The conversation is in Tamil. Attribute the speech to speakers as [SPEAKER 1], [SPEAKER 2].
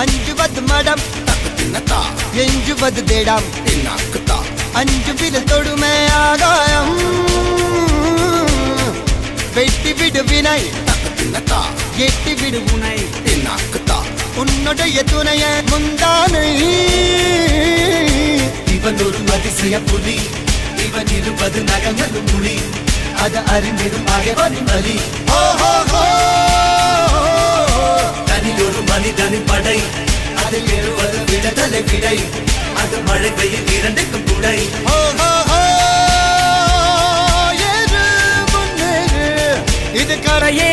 [SPEAKER 1] അഞ്ചുപത് മടം എഞ്ചുപത് തേടാം അഞ്ചു വില തൊടുമേ ആകായം വെട്ടി വിടു വിനൈ எட்டி விடு உனை உன்னுடைய துணைய முந்தானை
[SPEAKER 2] இவன் ஒரு அதிசய புலி இவன் இருபது நகங்களும் மொழி அது அறிந்திடும் ஆகவனின் வலி தனி ஒரு மனிதனின் படை அதில் எழுவது விடுதலை விடை அது மழை பெய்யும் இரண்டுக்கும் துணை
[SPEAKER 1] இது கரையே